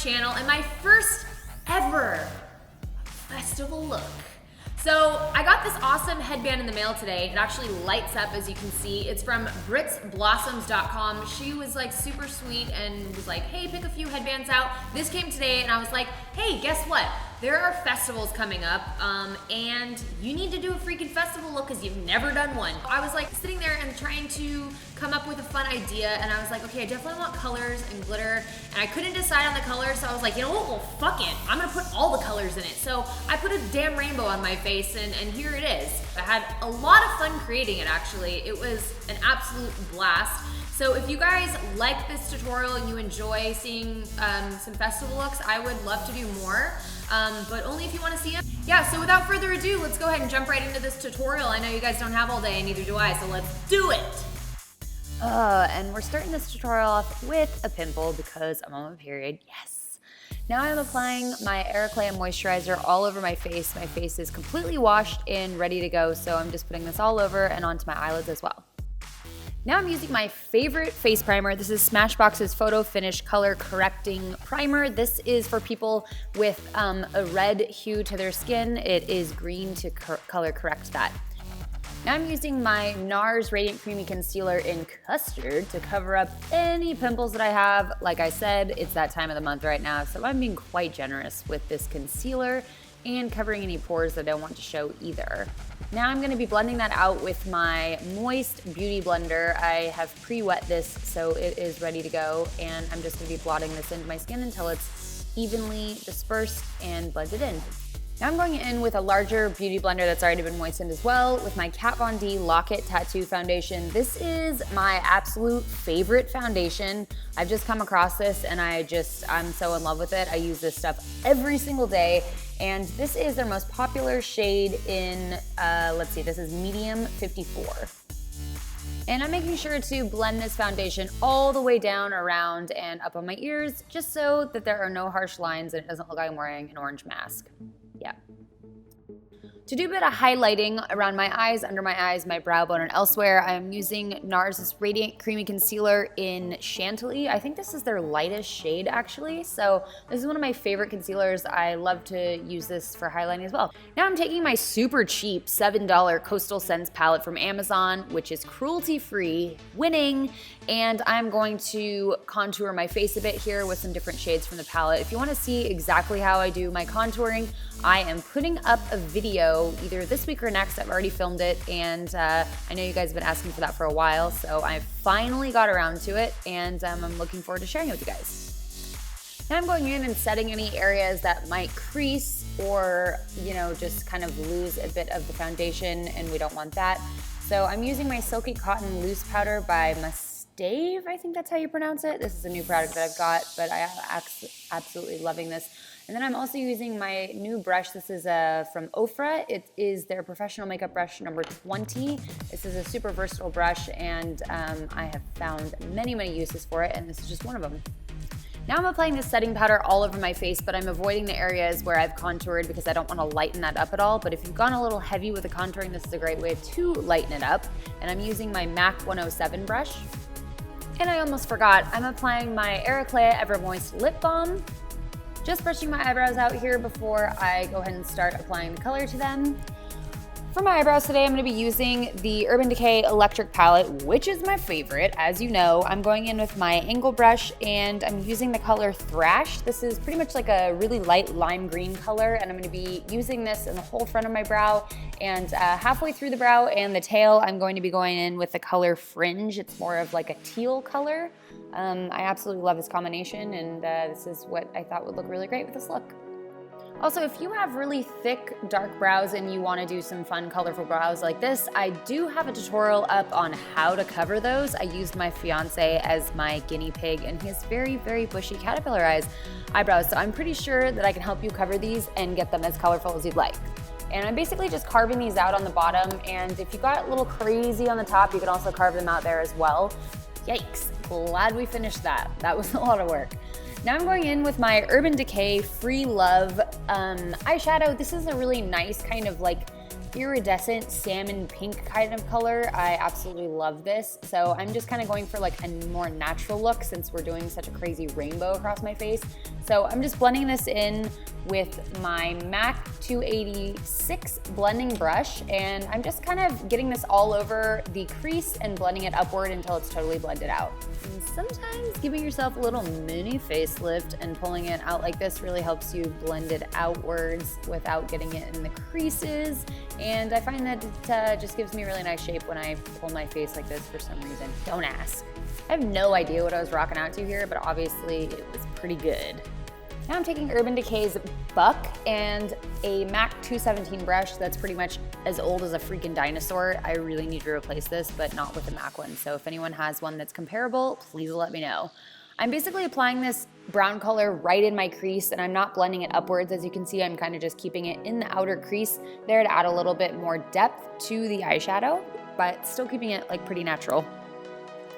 channel and my first ever festival look. So I got this awesome headband in the mail today. It actually lights up, as you can see. It's from britsblossoms.com. She was like super sweet and was like, hey, pick a few headbands out. This came today and I was like, hey, guess what? There are festivals coming up and you need to do a freaking festival look because you've never done one. I was like sitting there and trying to come up with a fun idea, and I was like, okay, I definitely want colors and glitter, and I couldn't decide on the colors, so I was like, you know what, well, fuck it. I'm gonna put all the colors in it. So I put a damn rainbow on my face, and here it is. I had a lot of fun creating it, actually. It was an absolute blast. So if you guys like this tutorial and you enjoy seeing some festival looks, I would love to do more, but only if you want to see them. Yeah, so without further ado, let's go ahead and jump right into this tutorial. I know you guys don't have all day, and neither do I, so let's do it. And we're starting this tutorial off with a pimple because I'm on my period, yes. Now I'm applying my Aeroclay moisturizer all over my face. My face is completely washed and ready to go, so I'm just putting this all over and onto my eyelids as well. Now I'm using my favorite face primer. This is Smashbox's Photo Finish Color Correcting Primer. This is for people with a red hue to their skin. It is green to color correct that. Now I'm using my NARS Radiant Creamy Concealer in Custard to cover up any pimples that I have. Like I said, it's that time of the month right now, so I'm being quite generous with this concealer and covering any pores that I don't want to show either. Now I'm gonna be blending that out with my Moist Beauty Blender. I have pre-wet this, so it is ready to go, and I'm just gonna be blotting this into my skin until it's evenly dispersed and blended in. Now I'm going in with a larger beauty blender that's already been moistened as well with my Kat Von D Lock-It Tattoo Foundation. This is my absolute favorite foundation. I've just come across this and I'm so in love with it. I use this stuff every single day, and this is their most popular shade in, let's see, this is medium 54. And I'm making sure to blend this foundation all the way down, around, and up on my ears, just so that there are no harsh lines and it doesn't look like I'm wearing an orange mask. Yeah. To do a bit of highlighting around my eyes, under my eyes, my brow bone, and elsewhere, I'm using NARS Radiant Creamy Concealer in Chantilly. I think this is their lightest shade, actually. So this is one of my favorite concealers. I love to use this for highlighting as well. Now I'm taking my super cheap $7 Coastal Scents palette from Amazon, which is cruelty-free, winning, and I'm going to contour my face a bit here with some different shades from the palette. If you want to see exactly how I do my contouring, I am putting up a video either this week or next. I've already filmed it, and I know you guys have been asking for that for a while, so I finally got around to it, and I'm looking forward to sharing it with you guys. Now I'm going in and setting any areas that might crease or, you know, just kind of lose a bit of the foundation, and we don't want that. So I'm using my Silky Cotton Loose Powder by Dave, I think that's how you pronounce it. This is a new product that I've got, but I am absolutely loving this. And then I'm also using my new brush. This is from Ofra. It is their professional makeup brush number 20. This is a super versatile brush, and I have found many, many uses for it, and this is just one of them. Now I'm applying this setting powder all over my face, but I'm avoiding the areas where I've contoured because I don't want to lighten that up at all. But if you've gone a little heavy with the contouring, this is a great way to lighten it up. And I'm using my MAC 107 brush. And I almost forgot, I'm applying my Aeroclay Ever Moist Lip Balm. Just brushing my eyebrows out here before I go ahead and start applying the color to them. For my eyebrows today, I'm going to be using the Urban Decay Electric Palette, which is my favorite. As you know, I'm going in with my angle brush, and I'm using the color Thrash. This is pretty much like a really light lime green color, and I'm going to be using this in the whole front of my brow, and halfway through the brow and the tail, I'm going to be going in with the color Fringe. It's more of like a teal color. I absolutely love this combination, and this is what I thought would look really great with this look. Also, if you have really thick, dark brows and you want to do some fun, colorful brows like this, I do have a tutorial up on how to cover those. I used my fiance as my guinea pig, and he has very, very bushy caterpillar eyebrows, so I'm pretty sure that I can help you cover these and get them as colorful as you'd like. And I'm basically just carving these out on the bottom, and if you got a little crazy on the top, you can also carve them out there as well. Yikes, glad we finished that. That was a lot of work. Now I'm going in with my Urban Decay Free Love eyeshadow. This is a really nice kind of like iridescent salmon pink kind of color. I absolutely love this. So I'm just kind of going for like a more natural look since we're doing such a crazy rainbow across my face. So I'm just blending this in with my MAC 286 blending brush, and I'm just kind of getting this all over the crease and blending it upward until it's totally blended out. And sometimes giving yourself a little mini facelift and pulling it out like this really helps you blend it outwards without getting it in the creases. And I find that it just gives me a really nice shape when I pull my face like this for some reason. Don't ask. I have no idea what I was rocking out to here, but obviously it was pretty good. Now I'm taking Urban Decay's Buck and a MAC 217 brush that's pretty much as old as a freaking dinosaur. I really need to replace this, but not with the MAC one. So if anyone has one that's comparable, please let me know. I'm basically applying this brown color right in my crease, and I'm not blending it upwards. As you can see, I'm kind of just keeping it in the outer crease there to add a little bit more depth to the eyeshadow, but still keeping it like pretty natural.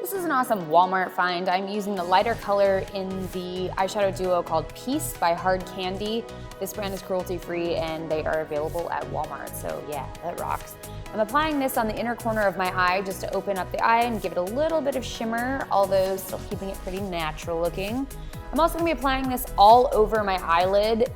This is an awesome Walmart find. I'm using the lighter color in the eyeshadow duo called Peace by Hard Candy. This brand is cruelty-free and they are available at Walmart, so yeah, that rocks. I'm applying this on the inner corner of my eye just to open up the eye and give it a little bit of shimmer, although still keeping it pretty natural looking. I'm also gonna be applying this all over my eyelid.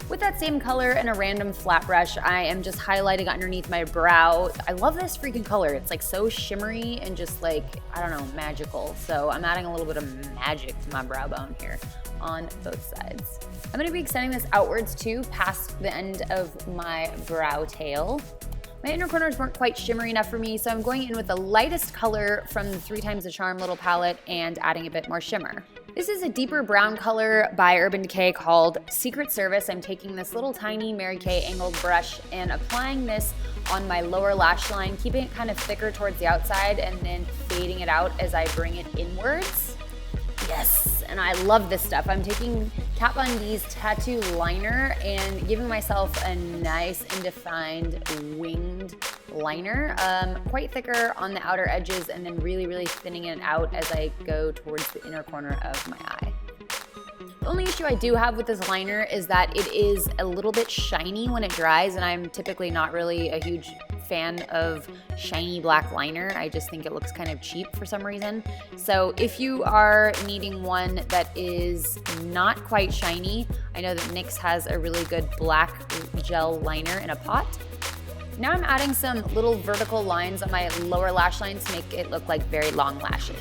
With that same color and a random flat brush, I am just highlighting underneath my brow. I love this freaking color. It's like so shimmery and just like, I don't know, magical. So I'm adding a little bit of magic to my brow bone here on both sides. I'm gonna be extending this outwards too, past the end of my brow tail. My inner corners weren't quite shimmery enough for me, so I'm going in with the lightest color from the 3 Times the Charm little palette and adding a bit more shimmer. This is a deeper brown color by Urban Decay called Secret Service. I'm taking this little tiny Mary Kay angled brush and applying this on my lower lash line, keeping it kind of thicker towards the outside and then fading it out as I bring it inwards. Yes, and I love this stuff. I'm taking Kat Von D's Tattoo Liner and giving myself a nice and defined winged liner, quite thicker on the outer edges and then really, really thinning it out as I go towards the inner corner of my eye. The only issue I do have with this liner is that it is a little bit shiny when it dries, and I'm typically not really a huge fan of shiny black liner. I just think it looks kind of cheap for some reason. So if you are needing one that is not quite shiny, I know that NYX has a really good black gel liner in a pot. Now I'm adding some little vertical lines on my lower lash line to make it look like very long lashes.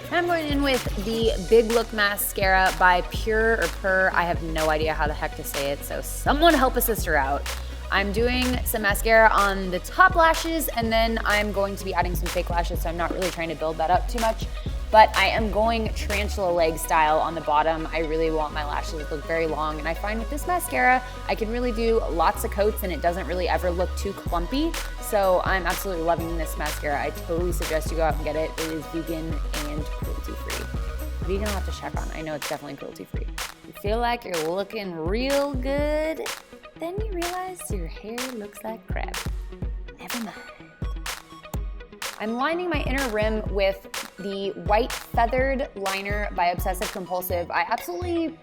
And I'm going in with the Big Look Mascara by Pur. I have no idea how the heck to say it, so someone help a sister out. I'm doing some mascara on the top lashes, and then I'm going to be adding some fake lashes, so I'm not really trying to build that up too much. But I am going tarantula leg style on the bottom. I really want my lashes to look very long, and I find with this mascara, I can really do lots of coats and it doesn't really ever look too clumpy. So I'm absolutely loving this mascara. I totally suggest you go out and get it. It is vegan and cruelty-free. Vegan I'll have to check on. I know it's definitely cruelty-free. You feel like you're looking real good, then you realize your hair looks like crap. Never mind. I'm lining my inner rim with the White Feathered Liner by Obsessive Compulsive. I absolutely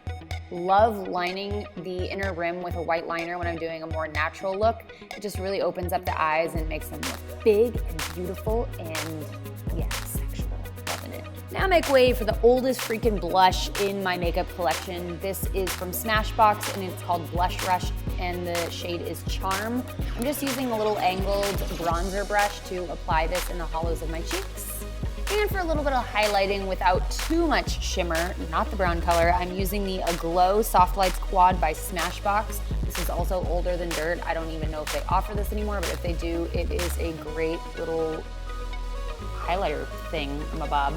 love lining the inner rim with a white liner when I'm doing a more natural look. It just really opens up the eyes and makes them look big and beautiful and, yeah, sexual. Loving it. Now make way for the oldest freaking blush in my makeup collection. This is from Smashbox and it's called Blush Rush and the shade is Charm. I'm just using a little angled bronzer brush to apply this in the hollows of my cheeks. And for a little bit of highlighting without too much shimmer, not the brown color, I'm using the Aglow Soft Lights Quad by Smashbox. This is also older than dirt. I don't even know if they offer this anymore, but if they do, it is a great little highlighter thing, mabob.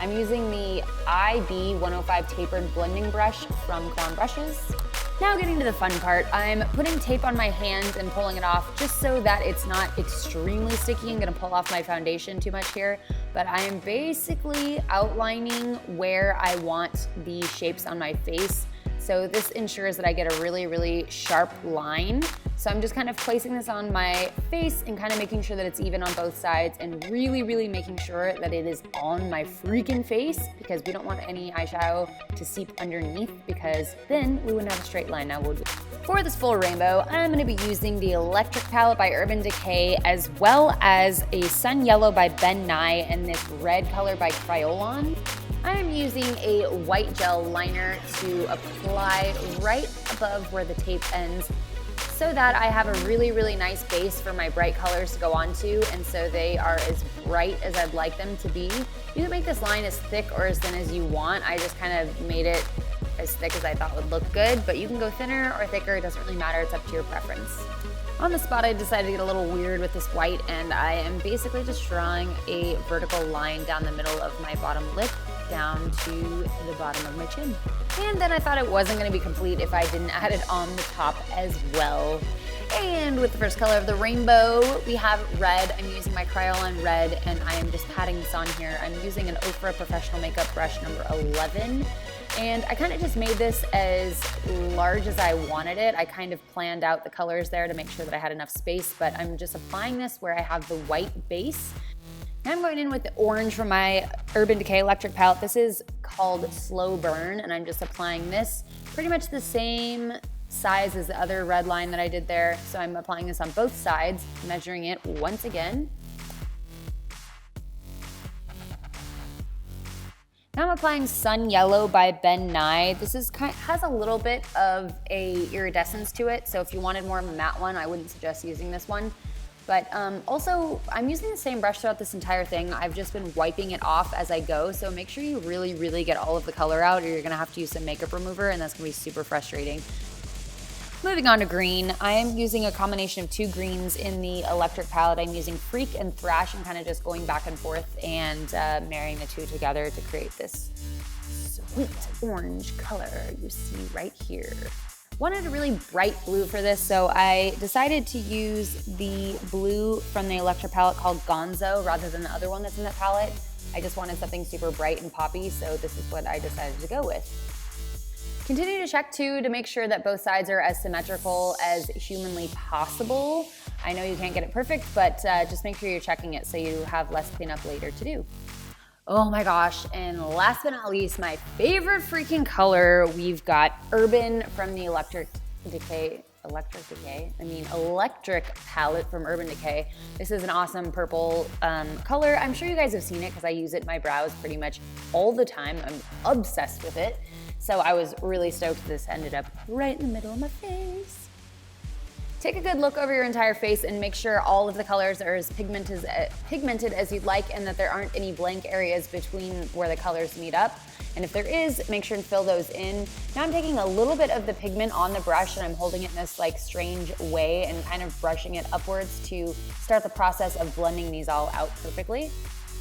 I'm using the IB105 Tapered Blending Brush from Crown Brushes. Now getting to the fun part, I'm putting tape on my hands and pulling it off just so that it's not extremely sticky. I'm gonna pull off my foundation too much here, but I am basically outlining where I want the shapes on my face. So this ensures that I get a really, really sharp line So I'm just kind of placing this on my face and kind of making sure that it's even on both sides and really, really making sure that it is on my freaking face, because we don't want any eyeshadow to seep underneath, because then we wouldn't have a straight line now, would we? For this full rainbow, I'm gonna be using the Electric Palette by Urban Decay, as well as a Sun Yellow by Ben Nye and this red color by Kryolan. I am using a white gel liner to apply right above where the tape ends, so that I have a really, really nice base for my bright colors to go onto, and so they are as bright as I'd like them to be. You can make this line as thick or as thin as you want. I just kind of made it as thick as I thought would look good, but you can go thinner or thicker, it doesn't really matter, it's up to your preference. On the spot, I decided to get a little weird with this white, and I am basically just drawing a vertical line down the middle of my bottom lip, down to the bottom of my chin. And then I thought it wasn't going to be complete if I didn't add it on the top as well. And with the first color of the rainbow, we have red. I'm using my Kryolan red, and I am just patting this on here. I'm using an Ofra Professional Makeup brush number 11. And I kind of just made this as large as I wanted it. I kind of planned out the colors there to make sure that I had enough space, but I'm just applying this where I have the white base. Now I'm going in with the orange from my Urban Decay Electric Palette. This is called Slow Burn, and I'm just applying this pretty much the same size as the other red line that I did there. So I'm applying this on both sides, measuring it once again. Now I'm applying Sun Yellow by Ben Nye. This is has a little bit of a iridescence to it, so if you wanted more of a matte one, I wouldn't suggest using this one. But also, I'm using the same brush throughout this entire thing. I've just been wiping it off as I go, so make sure you really, really get all of the color out, or you're gonna have to use some makeup remover, and that's gonna be super frustrating. Moving on to green, I am using a combination of two greens in the electric palette. I'm using Freak and Thrash and kind of just going back and forth and marrying the two together to create this sweet orange color you see right here. Wanted a really bright blue for this, so I decided to use the blue from the electric palette called Gonzo rather than the other one that's in that palette. I just wanted something super bright and poppy, so this is what I decided to go with. Continue to check too to make sure that both sides are as symmetrical as humanly possible. I know you can't get it perfect, but just make sure you're checking it so you have less cleanup later to do. Oh my gosh, and last but not least, my favorite freaking color, we've got Urban from the Electric Palette from Urban Decay. This is an awesome purple color. I'm sure you guys have seen it because I use it in my brows pretty much all the time. I'm obsessed with it. So I was really stoked this ended up right in the middle of my face. Take a good look over your entire face and make sure all of the colors are as pigmented as you'd like, and that there aren't any blank areas between where the colors meet up. And if there is, make sure and fill those in. Now I'm taking a little bit of the pigment on the brush and I'm holding it in this like strange way and kind of brushing it upwards to start the process of blending these all out perfectly.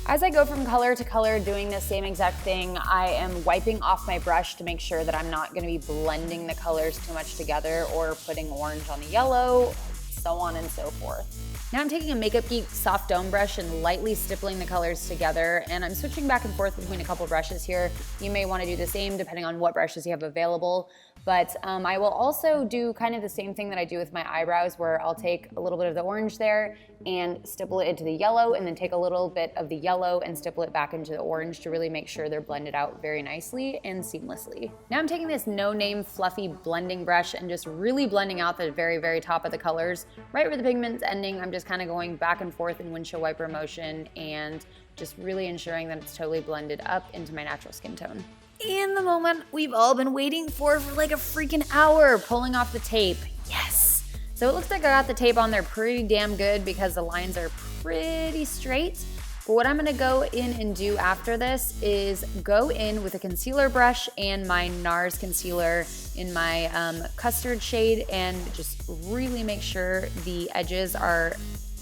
As I go from color to color doing the same exact thing, I am wiping off my brush to make sure that I'm not gonna be blending the colors too much together or putting orange on the yellow, so on and so forth. Now I'm taking a Makeup Geek soft dome brush and lightly stippling the colors together, and I'm switching back and forth between a couple brushes here. You may wanna do the same depending on what brushes you have available, but I will also do kind of the same thing that I do with my eyebrows, where I'll take a little bit of the orange there and stipple it into the yellow, and then take a little bit of the yellow and stipple it back into the orange to really make sure they're blended out very nicely and seamlessly. Now I'm taking this no-name fluffy blending brush and just really blending out the very, very top of the colors. Right where the pigment's ending, I'm just kind of going back and forth in windshield wiper motion and just really ensuring that it's totally blended up into my natural skin tone. And the moment we've all been waiting for like a freaking hour, pulling off the tape. Yes! So it looks like I got the tape on there pretty damn good because the lines are pretty straight. But what I'm gonna go in and do after this is go in with a concealer brush and my NARS concealer in my custard shade and just really make sure the edges are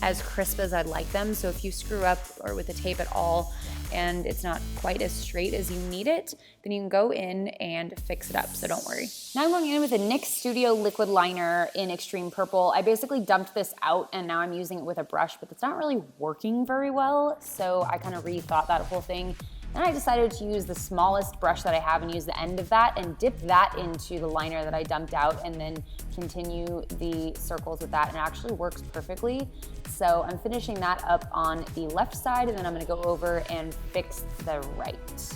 as crisp as I'd like them. So if you screw up or with the tape at all and it's not quite as straight as you need it, then you can go in and fix it up, so don't worry. Now I'm going in with a NYX Studio Liquid Liner in Extreme Purple. I basically dumped this out and now I'm using it with a brush, but it's not really working very well, so I kind of rethought that whole thing Then I decided to use the smallest brush that I have and use the end of that and dip that into the liner that I dumped out and then continue the circles with that, and it actually works perfectly. So I'm finishing that up on the left side, and then I'm gonna go over and fix the right.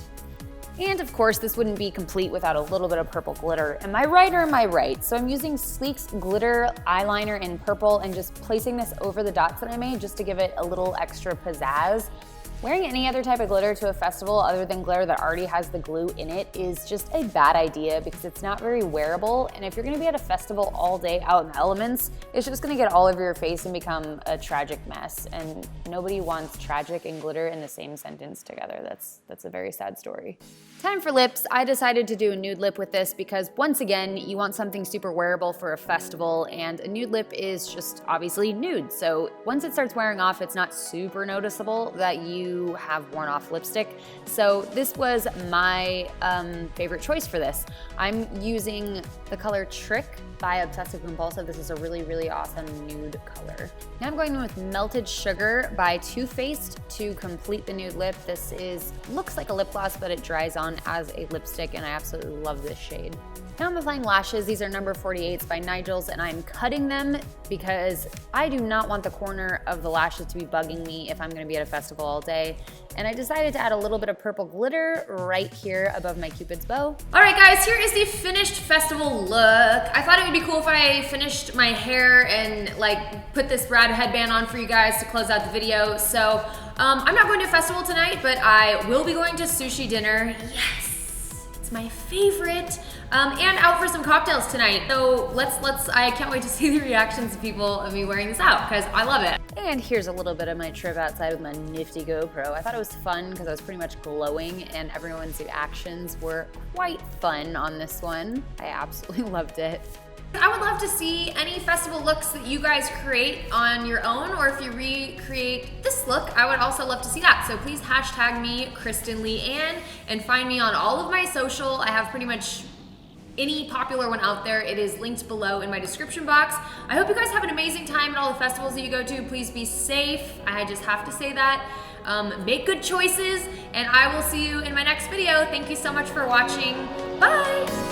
And of course, this wouldn't be complete without a little bit of purple glitter. Am I right or am I right? So I'm using Sleek's glitter eyeliner in purple and just placing this over the dots that I made just to give it a little extra pizzazz. Wearing any other type of glitter to a festival other than glitter that already has the glue in it is just a bad idea because it's not very wearable, and if you're gonna be at a festival all day out in the elements, it's just gonna get all over your face and become a tragic mess, and nobody wants tragic and glitter in the same sentence together. That's a very sad story. Time for lips. I decided to do a nude lip with this because once again, you want something super wearable for a festival, and a nude lip is just obviously nude. So once it starts wearing off, it's not super noticeable that you have worn off lipstick. So this was my favorite choice for this. I'm using the color Trick by Obsessive Compulsive. This is a really, really awesome nude color. Now I'm going in with Melted Sugar by Too Faced to complete the nude lip. This looks like a lip gloss, but it dries on as a lipstick, and I absolutely love this shade. Now I'm applying lashes. These are number 48s by Nigel's, and I'm cutting them because I do not want the corner of the lashes to be bugging me if I'm gonna be at a festival all day. And I decided to add a little bit of purple glitter right here above my Cupid's bow. All right guys, here is the finished festival look. I thought it would be cool if I finished my hair and like put this Brad headband on for you guys to close out the video. So I'm not going to a festival tonight, but I will be going to sushi dinner. Yes, it's my favorite. And out for some cocktails tonight. So I can't wait to see the reactions of people of me wearing this out because I love it. And here's a little bit of my trip outside with my nifty GoPro. I thought it was fun because I was pretty much glowing and everyone's reactions were quite fun on this one. I absolutely loved it. I would love to see any festival looks that you guys create on your own, or if you recreate this look, I would also love to see that. So please hashtag me, KristenLeanne, and find me on all of my social. I have pretty much any popular one out there. It is linked below in my description box. I hope you guys have an amazing time at all the festivals that you go to. Please be safe. I just have to say that. Make good choices, and I will see you in my next video. Thank you so much for watching. Bye!